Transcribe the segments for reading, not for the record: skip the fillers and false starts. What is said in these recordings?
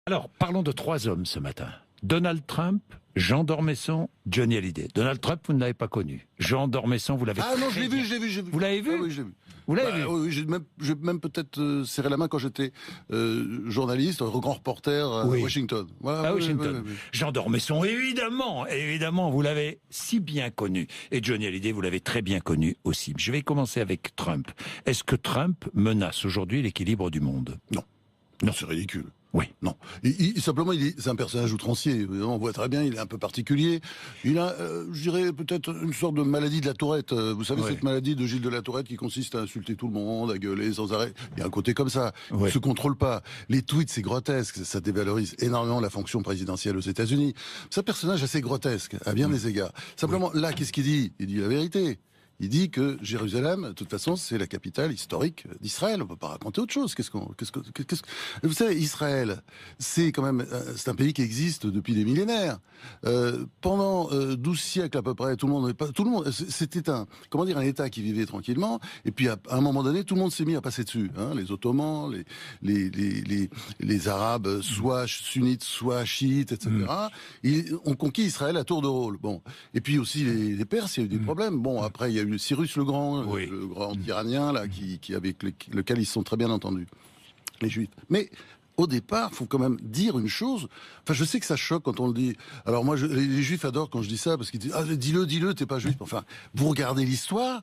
Alors, parlons de 3 hommes ce matin. Donald Trump, Jean d'Ormesson, Johnny Hallyday. Donald Trump, vous ne l'avez pas connu. Jean d'Ormesson, vous l'avez Ah non, je l'ai vu. Vous l'avez vu? Ah oui, je l'ai vu. Vous l'avez vu? Oui, j'ai même peut-être serré la main quand j'étais journaliste, grand reporter à Washington. Voilà, à Washington. Oui. Jean d'Ormesson, évidemment, vous l'avez si bien connu. Et Johnny Hallyday, vous l'avez très bien connu aussi. Je vais commencer avec Trump. Est-ce que Trump menace aujourd'hui l'équilibre du monde? Non, c'est ridicule. Oui. Non. Simplement, c'est un personnage outrancier. On voit très bien, il est un peu particulier. Il a, je dirais, peut-être une sorte de maladie de la Tourette. Vous savez, cette maladie de Gilles de la Tourette qui consiste à insulter tout le monde, à gueuler sans arrêt. Il y a un côté comme ça. Il ne se contrôle pas. Les tweets, c'est grotesque. Ça dévalorise énormément la fonction présidentielle aux États-Unis. C'est un personnage assez grotesque, à bien des égards. Simplement, là, qu'est-ce qu'il dit? Il dit la vérité. Il dit que Jérusalem, de toute façon, c'est la capitale historique d'Israël. On peut pas raconter autre chose. Vous savez, Israël, c'est quand même, c'est un pays qui existe depuis des millénaires. Pendant 12 siècles à peu près, c'était un État qui vivait tranquillement. Et puis à un moment donné, tout le monde s'est mis à passer dessus. Les Ottomans, les Arabes, soit sunnites, soit chiites, etc. Ils ont conquis Israël à tour de rôle. Bon. Et puis aussi les Perses, il y a eu des problèmes. Bon, après il y a eu Cyrus le Grand, le grand tyranien là, avec lequel ils se sont très bien entendus, les Juifs. Mais au départ, faut quand même dire une chose. Enfin, je sais que ça choque quand on le dit. Alors moi, les Juifs adorent quand je dis ça parce qu'ils disent dis-le, t'es pas juif. Enfin, vous regardez l'histoire.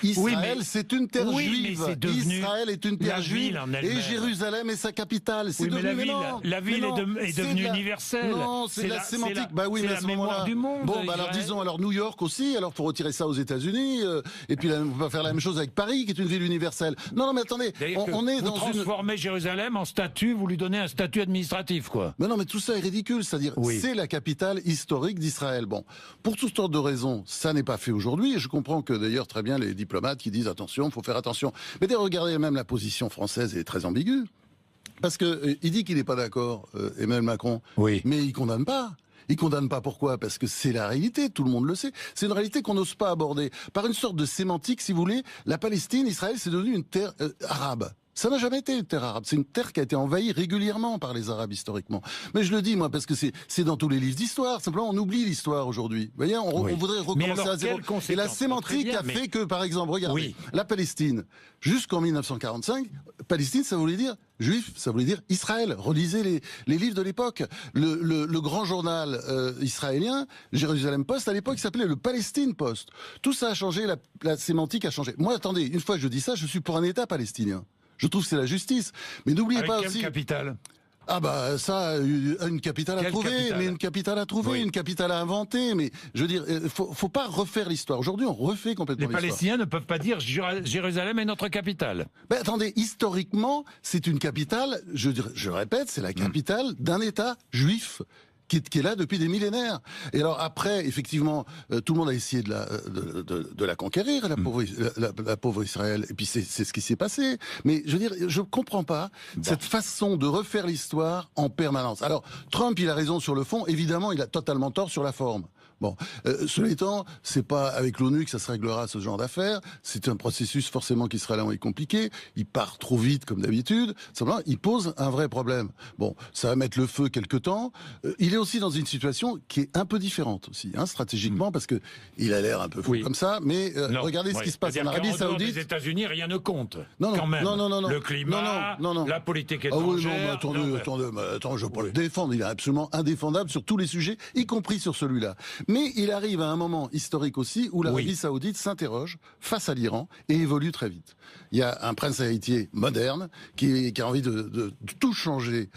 Israël, c'est une terre juive. Israël est une terre juive et Jérusalem est sa capitale. C'est devenu la ville est devenue universelle. Non, c'est la sémantique. Mais à ce moment-là, du monde. Bon, alors disons, New York aussi. Alors faut retirer ça aux États-Unis. Et puis on va faire la même chose avec Paris, qui est une ville universelle. Non, mais attendez, on est dans transformez Jérusalem en statue. Vous lui donnez un statut administratif, quoi. Mais non, mais tout ça est ridicule. C'est-à-dire, c'est la capitale historique d'Israël. Bon, pour toutes sortes de raisons, ça n'est pas fait aujourd'hui. Et je comprends que d'ailleurs très bien les diplomates qui disent attention, faut faire attention. Mais d'ailleurs, regardez même la position française est très ambiguë. Parce que il dit qu'il n'est pas d'accord, Emmanuel Macron. Mais il condamne pas. Il condamne pas pourquoi? Parce que c'est la réalité, tout le monde le sait. C'est une réalité qu'on n'ose pas aborder. Par une sorte de sémantique, si vous voulez, la Palestine, Israël, c'est devenu une terre arabe. Ça n'a jamais été une terre arabe. C'est une terre qui a été envahie régulièrement par les Arabes historiquement. Mais je le dis, moi, parce que c'est dans tous les livres d'histoire. Simplement, on oublie l'histoire aujourd'hui. Vous voyez, on voudrait recommencer à zéro. Et la sémantique a fait que, par exemple, regardez, la Palestine, jusqu'en 1945, Palestine, ça voulait dire juif, ça voulait dire Israël. Relisez les livres de l'époque. Le grand journal israélien, Jérusalem Post, à l'époque, s'appelait le Palestine Post. Tout ça a changé, la sémantique a changé. Moi, attendez, une fois que je dis ça, je suis pour un État palestinien. Je trouve que c'est la justice. Mais n'oubliez pas aussi... Quelle capitale? Ah bah ça, une capitale à trouver, mais une capitale à trouver, une capitale à inventer. Mais je veux dire, faut pas refaire l'histoire. Aujourd'hui, on refait complètement l'histoire. Les Palestiniens ne peuvent pas dire Jérusalem est notre capitale. Ben attendez, historiquement, c'est une capitale. Je répète, c'est la capitale d'un État juif. Qui est là depuis des millénaires. Et alors après, effectivement, tout le monde a essayé de la conquérir, la pauvre Israël. Et puis c'est ce qui s'est passé. Mais je veux dire, je comprends pas cette façon de refaire l'histoire en permanence. Alors Trump, il a raison sur le fond. Évidemment, il a totalement tort sur la forme. Bon, cela étant, c'est pas avec l'ONU que ça se réglera ce genre d'affaires. C'est un processus forcément qui sera long et compliqué. Il part trop vite comme d'habitude. Simplement, il pose un vrai problème. Bon, ça va mettre le feu quelque temps. Il est aussi dans une situation qui est un peu différente aussi, stratégiquement, parce que il a l'air un peu fou comme ça. Mais regardez ce qui se passe en Arabie Saoudite. Les États-Unis, rien ne compte. Non. Le climat, la politique étrangère. Attends, je veux pas le défendre. Il est absolument indéfendable sur tous les sujets, y compris sur celui-là. Mais il arrive à un moment historique aussi où l'Arabie Saoudite s'interroge face à l'Iran et évolue très vite. Il y a un prince héritier moderne qui a envie de tout changer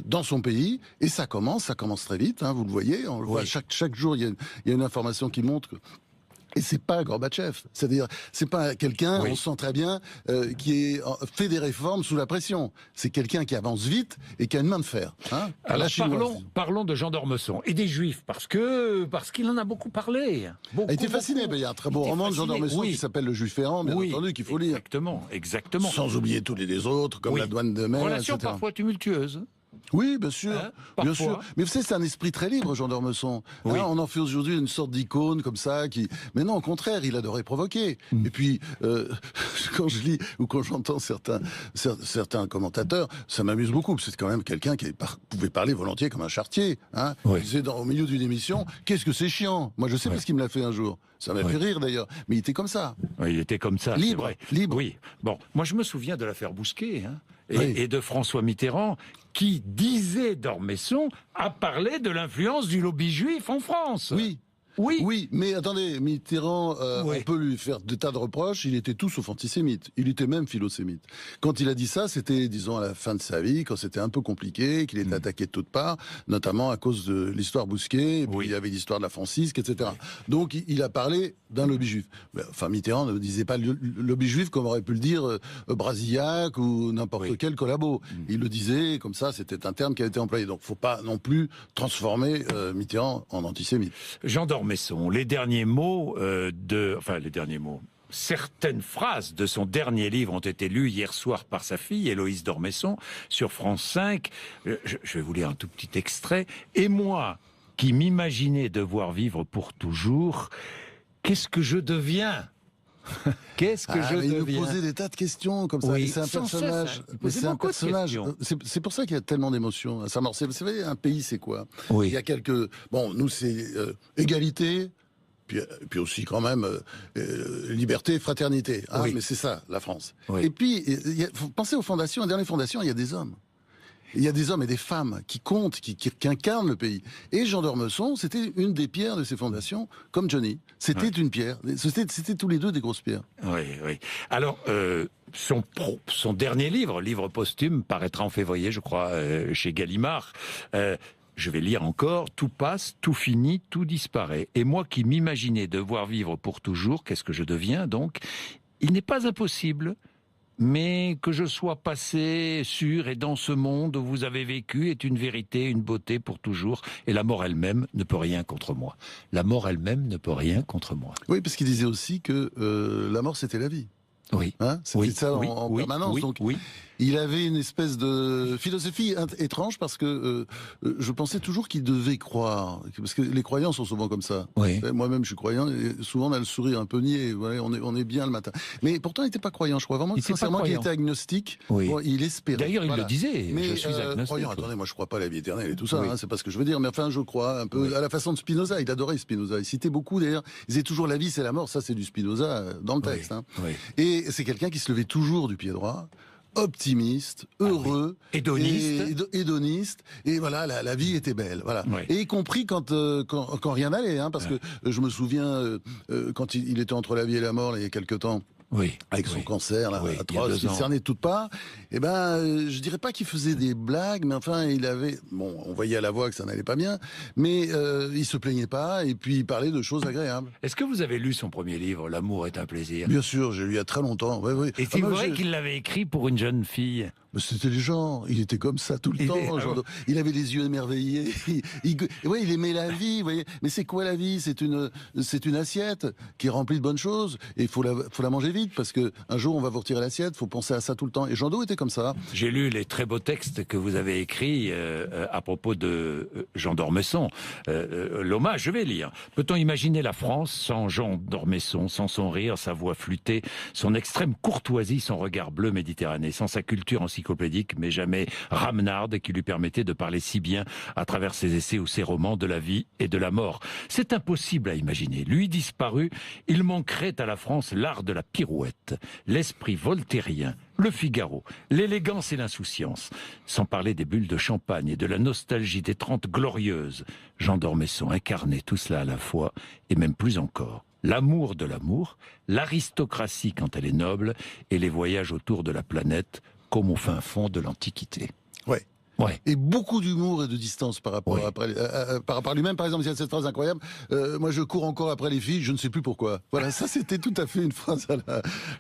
dans son pays et ça commence très vite. Vous le voyez, on le voit chaque jour. Il y a une information qui montre que. Et c'est pas Gorbatchev, c'est-à-dire c'est pas quelqu'un, on sent très bien, qui fait des réformes sous la pression. C'est quelqu'un qui avance vite et qui a une main de fer. Alors parlons de Jean d'Ormesson et des Juifs parce qu'il en a beaucoup parlé. Il était fasciné. Il y a un très beau roman de Jean d'Ormesson qui s'appelle Le Juif errant, bien entendu, qu'il faut lire. Exactement. Sans oublier tous les autres, comme La douane de mer, Relation etc. parfois tumultueuse. Oui, bien sûr, Hein, bien parfois. sûr. Mais vous savez, c'est un esprit très libre, Jean d'Ormesson. Oui. Hein, on en fait aujourd'hui une sorte d'icône comme ça. Mais non, au contraire, il adorait provoquer. Et puis, quand je lis ou quand j'entends certains commentateurs, ça m'amuse beaucoup. Parce que c'est quand même quelqu'un qui pouvait parler volontiers comme un charretier. Hein. Oui. Il disait au milieu d'une émission, qu'est-ce que c'est chiant. Moi, je sais Oui. parce qu'il me l'a fait un jour. Ça m'a fait rire d'ailleurs. Mais il était comme ça. Oui, il était comme ça, c'est Libre, vrai. libre. Oui. Bon, moi je me souviens de l'affaire Bousquet, hein, Oui. et de François Mitterrand, qui disait d'Ormesson à parler de l'influence du lobby juif en France. Oui. Oui. Oui, mais attendez, Mitterrand, Oui. on peut lui faire des tas de reproches, il était tout sauf antisémite, il était même philosémite. Quand il a dit ça, c'était, disons, à la fin de sa vie, quand c'était un peu compliqué, qu'il était attaqué de toutes parts, notamment à cause de l'histoire Bousquet, et puis Oui. il y avait l'histoire de la Francisque, etc. Donc il a parlé d'un lobby juif. Enfin, Mitterrand ne disait pas le lobby juif comme aurait pu le dire Brasillac ou n'importe quel collabo. Il le disait, comme ça, c'était un terme qui a été employé. Donc faut pas non plus transformer Mitterrand en antisémite. Jean d'Ormesson, les derniers mots les derniers mots. Certaines phrases de son dernier livre ont été lues hier soir par sa fille, Héloïse d'Ormesson, sur France 5. Je vais vous lire un tout petit extrait. « Et moi, qui m'imaginais devoir vivre pour toujours, qu'est-ce que je deviens ?» Qu'est-ce que je il nous deviens? posait des tas de questions comme ça. Oui, Et c'est un sans cesse, personnage. hein. Il Mais posait c'est un beaucoup de personnage. questions. C'est pour ça qu'il y a tellement d'émotions à Saint-Maur. Vous savez, un pays, c'est quoi? Oui. Il y a quelques. Bon, nous, c'est égalité. Puis aussi quand même liberté, fraternité. Hein, Oui. Mais c'est ça, la France. Oui. Et puis, faut penser aux fondations. Dans les fondations, il y a des hommes. Il y a des hommes et des femmes qui comptent, qui incarnent le pays. Et Jean d'Ormesson, c'était une des pierres de ces fondations, comme Johnny. C'était une pierre. C'était tous les deux des grosses pierres. Oui, oui. Alors, son dernier livre posthume, paraîtra en février, je crois, chez Gallimard. Je vais lire encore. Tout passe, tout finit, tout disparaît. Et moi qui m'imaginais devoir vivre pour toujours, qu'est-ce que je deviens donc? Il n'est pas impossible, mais que je sois passé sur et dans ce monde où vous avez vécu est une vérité, une beauté pour toujours. Et la mort elle-même ne peut rien contre moi. La mort elle-même ne peut rien contre moi. Oui, parce qu'il disait aussi que la mort, c'était la vie. Oui. Hein, c'était Oui, ça oui, en oui, permanence. oui, Donc, oui. il avait une espèce de philosophie étrange parce que je pensais toujours qu'il devait croire. Parce que les croyants sont souvent comme ça. Oui. Moi-même, je suis croyant. Et souvent, on a le sourire un peu niais. Ouais, on est bien le matin. Mais pourtant, il n'était pas croyant. Je crois vraiment Il était pas sincèrement qu'il croyant. était agnostique. Oui. Bon, il espérait. D'ailleurs, il Voilà. le disait. Mais Je suis agnostique. croyant, attendez, moi je crois pas à la vie éternelle et tout ça, Oui. hein, c'est pas ce que je veux dire, mais enfin je crois un peu à la façon de Spinoza, il adorait Spinoza, il citait beaucoup d'ailleurs, il disait toujours la vie c'est la mort, ça c'est du Spinoza dans le texte. Oui. Hein. Oui. Et c'est quelqu'un qui se levait toujours du pied droit, optimiste, heureux, hédoniste, et voilà, la vie était belle, voilà. Oui. Et y compris quand rien n'allait, hein, parce que je me souviens quand il était entre la vie et la mort, là, il y a quelque temps. Oui. Avec son cancer, là, Oui, atroce, il y a 2 il ans. cernait de toutes parts. Eh ben, je dirais pas qu'il faisait des blagues, mais enfin, il avait, bon, on voyait à la voix que ça n'allait pas bien, mais il se plaignait pas, et puis il parlait de choses agréables. Est-ce que vous avez lu son premier livre, L'amour est un plaisir? Bien sûr, j'ai lu il y a très longtemps, oui. Et c'est vrai qu'il l'avait écrit pour une jeune fille. Mais c'était le genre, il était comme ça tout le temps. Il avait les yeux émerveillés. Il aimait la vie. Vous voyez. Mais c'est quoi la vie? C'est une assiette qui est remplie de bonnes choses. Et il faut la manger vite parce que un jour on va vous retirer l'assiette. Faut penser à ça tout le temps. Et Jean d'O était comme ça. J'ai lu les très beaux textes que vous avez écrits à propos de Jean d'Ormesson. L'hommage, je vais lire. Peut-on imaginer la France sans Jean d'Ormesson, sans son rire, sa voix flûtée, son extrême courtoisie, son regard bleu méditerranéen, sans sa culture encyclopédique, mais jamais ramenarde, qui lui permettait de parler si bien à travers ses essais ou ses romans de la vie et de la mort. C'est impossible à imaginer. Lui disparu, il manquerait à la France l'art de la pirouette, l'esprit voltairien, le Figaro, l'élégance et l'insouciance, sans parler des bulles de champagne et de la nostalgie des 30 glorieuses. Jean d'Ormesson incarnait tout cela à la fois, et même plus encore. L'amour de l'amour, l'aristocratie quand elle est noble, et les voyages autour de la planète, comme au fin fond de l'Antiquité. Ouais. Ouais. Et beaucoup d'humour et de distance par rapport, Oui. par rapport à lui-même. Par exemple, il y a cette phrase incroyable, moi je cours encore après les filles, je ne sais plus pourquoi. Voilà, ça c'était tout à fait une phrase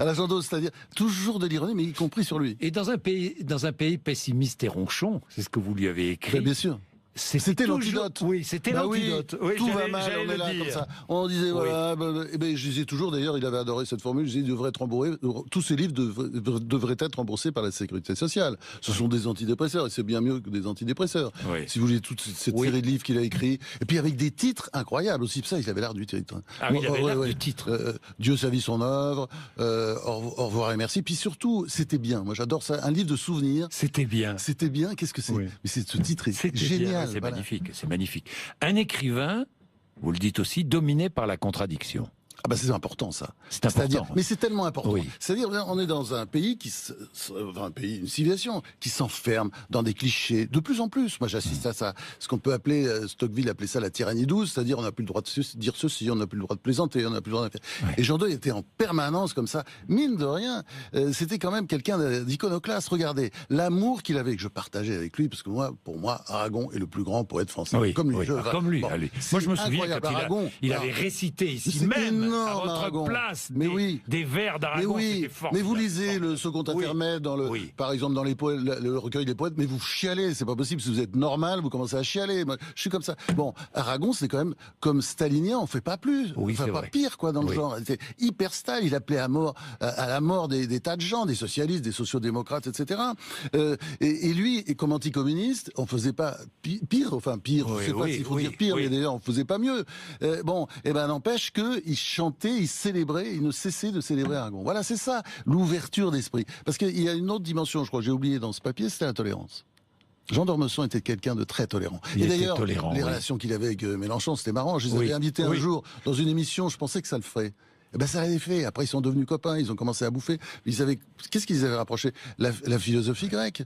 à la Jean d'O, c'est-à-dire toujours de l'ironie, mais y compris sur lui. Et dans un pays pessimiste et ronchon, c'est ce que vous lui avez écrit. Bien sûr. C'était l'antidote. Oui, c'était l'antidote. Oui, tout va mal, on est là comme ça. On disait voilà, je disais toujours d'ailleurs, il avait adoré cette formule. Je disais, il devrait être remboursé. Tous ces livres devraient être remboursés par la sécurité sociale. Ce sont des antidépresseurs et c'est bien mieux que des antidépresseurs. Oui. Si vous voulez toute cette série de livres qu'il a écrit, et puis avec des titres incroyables aussi. Ça, il avait l'art du titre. Ah oui, il avait l'art du titre. Dieu sa vie son œuvre. Au revoir et merci. Puis surtout, c'était bien. Moi, j'adore ça. Un livre de souvenirs. C'était bien. C'était bien. Qu'est-ce que c'est? Mais ce titre est génial. C'est magnifique, c'est magnifique. Un écrivain, vous le dites aussi, dominé par la contradiction. Ah bah c'est important ça. C'est important. Mais c'est tellement important. Oui. C'est-à-dire on est dans un pays une civilisation qui s'enferme dans des clichés de plus en plus. Moi j'assiste à ça. Ce qu'on peut appeler, Tocqueville appelait ça la tyrannie douce, c'est-à-dire on n'a plus le droit de dire ceci, on n'a plus le droit de plaisanter, on n'a plus le droit de... Et Jean II était en permanence comme ça. Mine de rien, c'était quand même quelqu'un d'iconoclaste. Regardez, l'amour qu'il avait, que je partageais avec lui, parce que pour moi, Aragon est le plus grand poète français. Oui, comme lui. Comme lui. Bon, moi je me souviens quand il avait récité ici même à votre Aragon. Place mais des vers d'Aragon, c'était fort. Mais vous lisez le second intermède dans par exemple dans les poètes, le recueil des poètes, mais vous chialez, c'est pas possible. Si vous êtes normal, vous commencez à chialer. Moi, je suis comme ça. Bon, Aragon, c'est quand même comme stalinien, on fait pas plus, enfin pas pire quoi dans le genre. C'était hyper style. Il appelait à la mort des tas de gens, des socialistes, des sociodémocrates, etc. Et lui, comme anticommuniste, on faisait pas pire. Enfin pire, je sais pas s'il faut dire pire, mais d'ailleurs on faisait pas mieux. N'empêche que il chantait, il célébrait, il ne cessait de célébrer Aragon. Voilà, c'est ça, l'ouverture d'esprit. Parce qu'il y a une autre dimension, je crois, que j'ai oublié dans ce papier, c'était la tolérance. Jean d'Ormesson était quelqu'un de très tolérant. Et d'ailleurs, les relations qu'il avait avec Mélenchon, c'était marrant. Je les avais invités un jour dans une émission, je pensais que ça le ferait. Eh ben ça l'avait fait. Après, ils sont devenus copains, ils ont commencé à bouffer. Qu'est-ce qu'ils avaient rapproché? La philosophie grecque.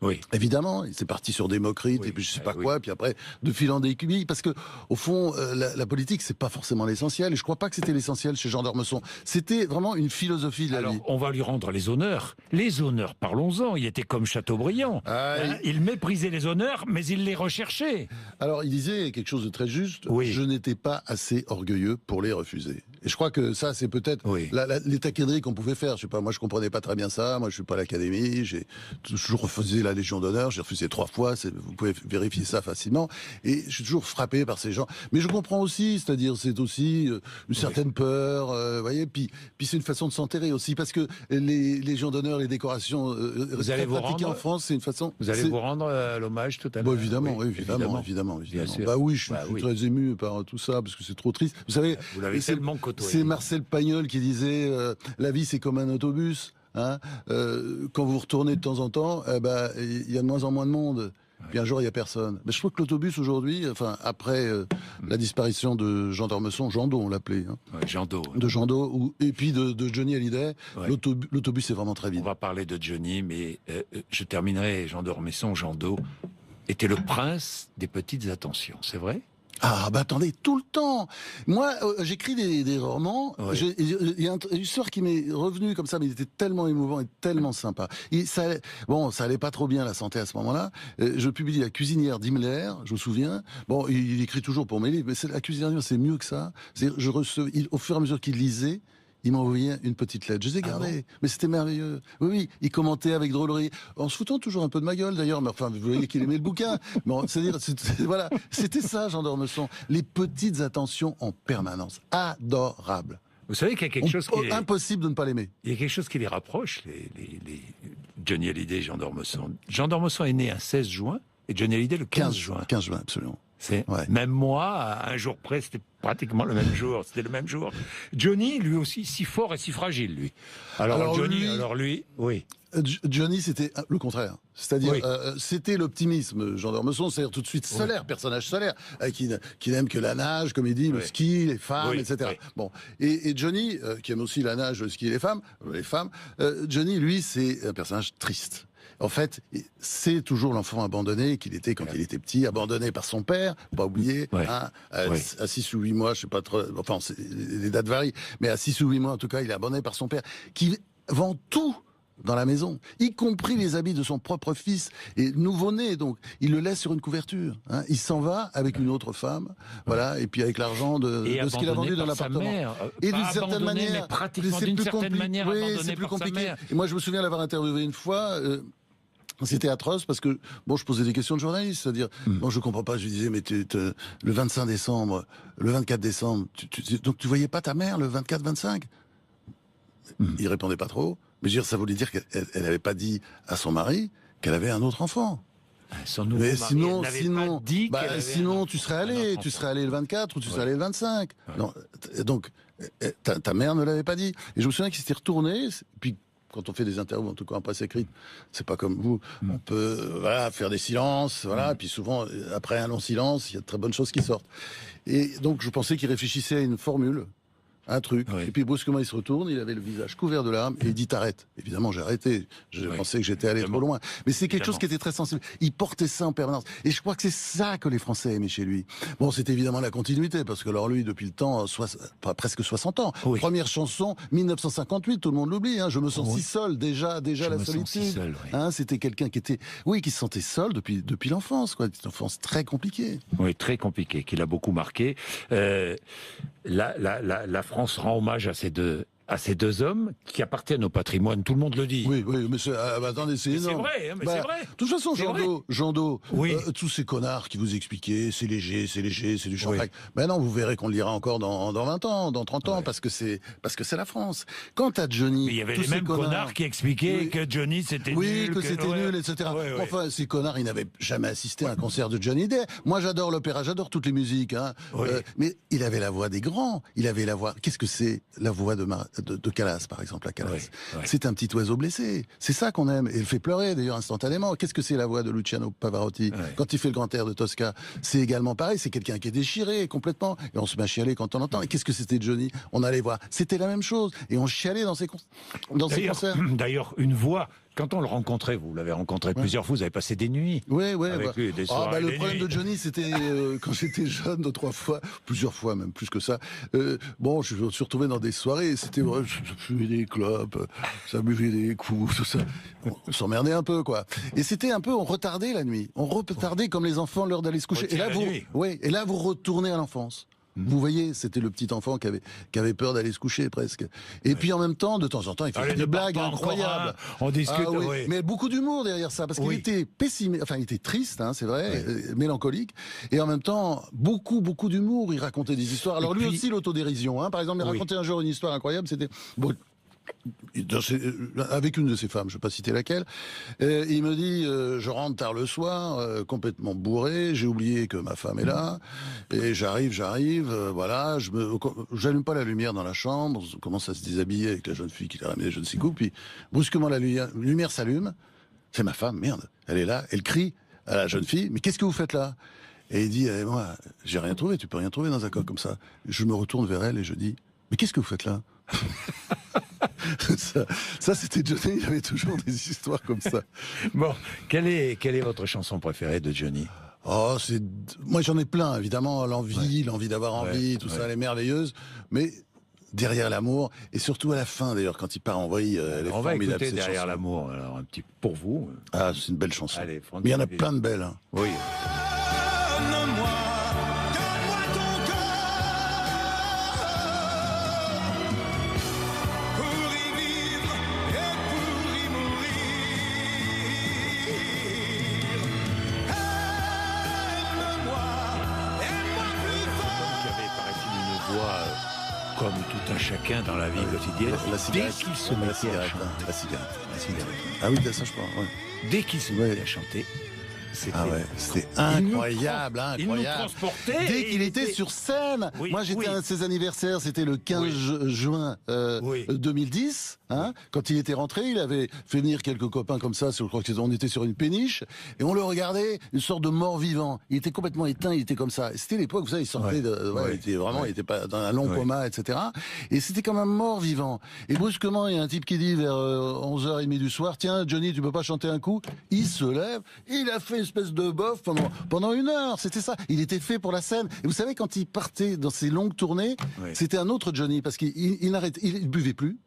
Oui. Évidemment, c'est parti sur Démocrite et puis je sais pas quoi, puis après de fil en aiguille, parce que au fond, la politique c'est pas forcément l'essentiel, et je crois pas que c'était l'essentiel chez Jean d'Ormesson. C'était vraiment une philosophie de la vie. Alors, on va lui rendre les honneurs. Les honneurs, parlons-en. Il était comme Chateaubriand. Il méprisait les honneurs, mais il les recherchait. Alors, il disait quelque chose de très juste. Je n'étais pas assez orgueilleux pour les refuser. Et je crois que ça, c'est peut-être les taquineries qu'on pouvait faire. Je sais pas, moi je comprenais pas très bien ça. Moi, je suis pas à l'académie. J'ai toujours refusé la Légion d'honneur. J'ai refusé 3 fois. Vous pouvez vérifier ça facilement. Et je suis toujours frappé par ces gens. Mais je comprends aussi, c'est-à-dire c'est aussi une certaine peur, voyez. Puis c'est une façon de s'enterrer aussi, parce que les Légions d'honneur, les décorations très pratiquées en France, c'est une façon. Vous allez vous rendre l'hommage tout à l'heure. Bon, évidemment. Bah oui, je suis très ému par tout ça parce que c'est trop triste. Vous savez, vous l'avez tellement côtoyé. C'est Marcel Pagnol qui disait la vie c'est comme un autobus. Hein, quand vous retournez de temps en temps, il y a de moins en moins de monde. Puis un jour, il n'y a personne. Mais je trouve que l'autobus aujourd'hui, enfin après la disparition de Jean d'Ormesson, Jean Do, on l'appelait. Hein, Jean Do. De Jean Do, et puis de Johnny Hallyday, l'autobus est vraiment très vide. On va parler de Johnny, mais je terminerai. Jean d'Ormesson, Jean Do, était le prince des petites attentions, c'est vrai ? Ah bah attendez, tout le temps. Moi, j'écris des romans. Il y a une histoire qui m'est revenue comme ça, mais il était tellement émouvant et tellement sympa. Ça allait pas trop bien la santé à ce moment-là. Je publie La cuisinière d'Himmler, je me souviens. Bon, il écrit toujours pour mes livres, mais La cuisinière d'Himmler, c'est mieux que ça. Au fur et à mesure qu'il lisait, il m'envoyait une petite lettre. Je les ai gardées. Mais c'était merveilleux. Oui, il commentait avec drôlerie. En se foutant toujours un peu de ma gueule, d'ailleurs. Mais enfin, vous voyez qu'il aimait le bouquin. Bon, c'est-à-dire, voilà. C'était ça, Jean d'Ormesson. Les petites attentions en permanence. Adorable. Vous savez qu'il y a quelque chose qui impossible de ne pas l'aimer. Il y a quelque chose qui les rapproche, les Johnny Hallyday et Jean d'Ormesson. Jean d'Ormesson est né un 16 juin et Johnny Hallyday le 15 juin. 15 juin, absolument. Même moi, à un jour près, c'était pratiquement le même jour. C'était le même jour. Johnny, lui aussi, si fort et si fragile, lui. Alors lui, oui. Johnny, c'était le contraire. C'est-à-dire, c'était l'optimisme, Jean d'Ormesson, c'est-à-dire tout de suite solaire, personnage solaire, qui n'aime que la nage, comme il dit, le ski, les femmes, etc. Bon. Et Johnny, qui aime aussi la nage, le ski et les femmes, Johnny, lui, c'est un personnage triste. En fait, c'est toujours l'enfant abandonné qu'il était quand il était petit, abandonné par son père, pas oublier, à 6 ou 8 mois, je sais pas trop, enfin, les dates varient, mais à 6 ou 8 mois, en tout cas, il est abandonné par son père, qui vend tout dans la maison, y compris les habits de son propre fils, et nouveau-né, donc, il le laisse sur une couverture, hein. Il s'en va avec une autre femme, voilà, et puis avec l'argent de ce qu'il a vendu dans l'appartement. Et d'une certaine manière, pratiquement d'une certaine manière, c'est plus compliqué. Et moi, je me souviens l'avoir interviewé une fois, C'était atroce parce que, bon, je posais des questions de journaliste, c'est-à-dire, bon, je comprends pas, je lui disais, mais le 25 décembre, le 24 décembre, donc tu voyais pas ta mère le 24-25 ? Il répondait pas trop, mais je veux dire, ça voulait dire qu'elle n'avait pas dit à son mari qu'elle avait un autre enfant. Son nouveau Mais mari, sinon, elle n'avait pas dit qu'elle avait sinon tu serais allé le 24 ou tu serais allé le 25. Ouais. Non, donc, ta mère ne l'avait pas dit. Et je me souviens qu'il s'était retourné, puis quand on fait des interviews, en tout cas en presse écrite, c'est pas comme vous, on peut faire des silences, et puis souvent, après un long silence, il y a de très bonnes choses qui sortent. Et donc, je pensais qu'il réfléchissait à une formule, un truc, et puis brusquement il se retourne, il avait le visage couvert de larmes, et il dit t'arrêtes. Évidemment j'ai arrêté, je pensais que j'étais allé trop loin. Mais c'est quelque chose qui était très sensible, il portait ça en permanence, et je crois que c'est ça que les Français aimaient chez lui. Bon, c'est évidemment la continuité, parce que alors lui, depuis le temps, presque 60 ans, première chanson, 1958, tout le monde l'oublie, hein, je me sens si seul, déjà la solitude, c'était quelqu'un qui se sentait seul depuis l'enfance, quoi, une enfance très compliquée. Oui, très compliquée, qui l'a beaucoup marqué. La France rend hommage à ces deux hommes qui appartiennent au patrimoine, tout le monde le dit. Oui, mais attendez, c'est énorme. C'est vrai, c'est vrai. De toute façon, Jean Do, tous ces connards qui vous expliquaient, c'est léger, c'est du champagne. Ben non, vous verrez qu'on le lira encore dans 20 ans, dans 30 ans, parce que c'est la France. Quant à Johnny, mais il y avait les mêmes connards qui expliquaient que Johnny c'était nul. Oui, que c'était nul, etc. Enfin, ces connards, ils n'avaient jamais assisté à un concert de Johnny Day. Moi, j'adore l'opéra, j'adore toutes les musiques, hein. Mais il avait la voix des grands. Il avait la voix. Qu'est-ce que c'est la voix de Calas, par exemple, à Calas. C'est un petit oiseau blessé. C'est ça qu'on aime. Et il fait pleurer, d'ailleurs, instantanément. Qu'est-ce que c'est la voix de Luciano Pavarotti quand il fait le grand air de Tosca? C'est également pareil. C'est quelqu'un qui est déchiré complètement. Et on se met à chialer quand on l'entend. Et qu'est-ce que c'était Johnny? On allait voir. C'était la même chose. Et on chialait dans ses concerts. D'ailleurs, une voix. Quand on le rencontrait, vous l'avez rencontré plusieurs fois, vous avez passé des nuits. Avec lui, des soirées, le problème de Johnny, c'était quand j'étais jeune, 2-3 fois, plusieurs fois même, plus que ça. Je me suis retrouvé dans des soirées, c'était vrai, ça fumait des clopes, ça buvait des coups, tout ça. On s'emmerdait un peu, quoi. Et c'était un peu, on retardait la nuit. On retardait comme les enfants l'heure d'aller se coucher. Et là, vous retournez à l'enfance. Vous voyez, c'était le petit enfant qui avait peur d'aller se coucher presque. Et puis en même temps, de temps en temps, il fait des blagues incroyables. On discute, mais beaucoup d'humour derrière ça, parce qu'il était pessimiste, enfin il était triste, hein, c'est vrai, mélancolique, et en même temps beaucoup d'humour. Il racontait des histoires. Alors lui aussi l'autodérision, hein. Par exemple, il racontait un jour une histoire incroyable. C'était avec une de ses femmes, je ne vais pas citer laquelle, il me dit je rentre tard le soir, complètement bourré, j'ai oublié que ma femme est là, et j'arrive, voilà, j'allume pas la lumière dans la chambre, on commence à se déshabiller avec la jeune fille qui l'a ramené je ne sais où, puis brusquement la lumière s'allume, c'est ma femme, merde, elle est là, elle crie à la jeune fille, mais qu'est-ce que vous faites là? Et il dit moi, j'ai rien trouvé, tu peux rien trouver dans un coq comme ça. Je me retourne vers elle et je dis, mais qu'est-ce que vous faites là? ça c'était Johnny, il y avait toujours des histoires comme ça. Bon, quelle est votre chanson préférée de Johnny? Moi j'en ai plein, évidemment, l'envie d'avoir envie, tout ça, elle est merveilleuse, mais Derrière l'amour, et surtout à la fin d'ailleurs, quand il part en vrille, elle est on va formidable, écouter cette Derrière chanson. l'amour, alors un petit pour vous. Ah, c'est une belle chanson. Allez, mais il y en a plein de belles. Hein. Oui. Donne-moi ton cœur pour y vivre et pour y mourir. Aime-moi plus fort. Qui avait, paraît-il, une voix comme tout un chacun dans la vie quotidienne. La cigarette, dès qu'il se mettait à chanter. la cigarette. Ah oui, ça je crois. Ouais. Dès qu'il se mettait à chanter. C'était incroyable, il nous incroyable. transportait. Dès qu'il était sur scène. Oui, moi, j'étais à un de ses anniversaires, c'était le 15 juin 2010. Hein, quand il était rentré, il avait fait venir quelques copains comme ça. Je crois qu'on était sur une péniche et on le regardait, une sorte de mort-vivant. Il était complètement éteint, il était comme ça. C'était l'époque, vous savez, il sortait il était vraiment, il était pas dans un long coma, etc. Et c'était comme un mort-vivant. Et brusquement, il y a un type qui dit vers 11h30 du soir, tiens, Johnny, tu peux pas chanter un coup? Il se lève, il a fait une espèce de bof pendant 1 heure. C'était ça. Il était fait pour la scène. Et vous savez, quand il partait dans ses longues tournées, c'était un autre Johnny parce il buvait plus.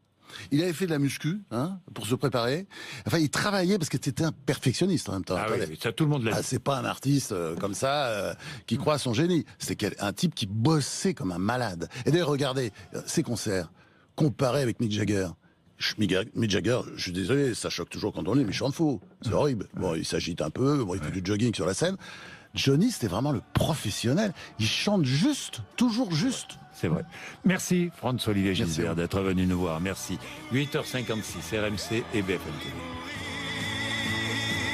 Il avait fait de la muscu, hein, pour se préparer. Enfin, il travaillait parce que c'était un perfectionniste en même temps. Ah oui, ça tout le monde l'a dit. C'est pas un artiste comme ça qui croit à son génie. C'était un type qui bossait comme un malade. Et d'ailleurs, regardez ses concerts comparés avec Mick Jagger. Mick Jagger, je suis désolé, ça choque toujours quand on est, mais il chante faux. C'est horrible. Bon, il s'agite un peu, bon, il fait du jogging sur la scène. Johnny, c'était vraiment le professionnel. Il chante juste, toujours juste. C'est vrai. Merci François-Olivier Merci. Gisbert d'être venu nous voir. Merci. 8h56, RMC et BFM TV.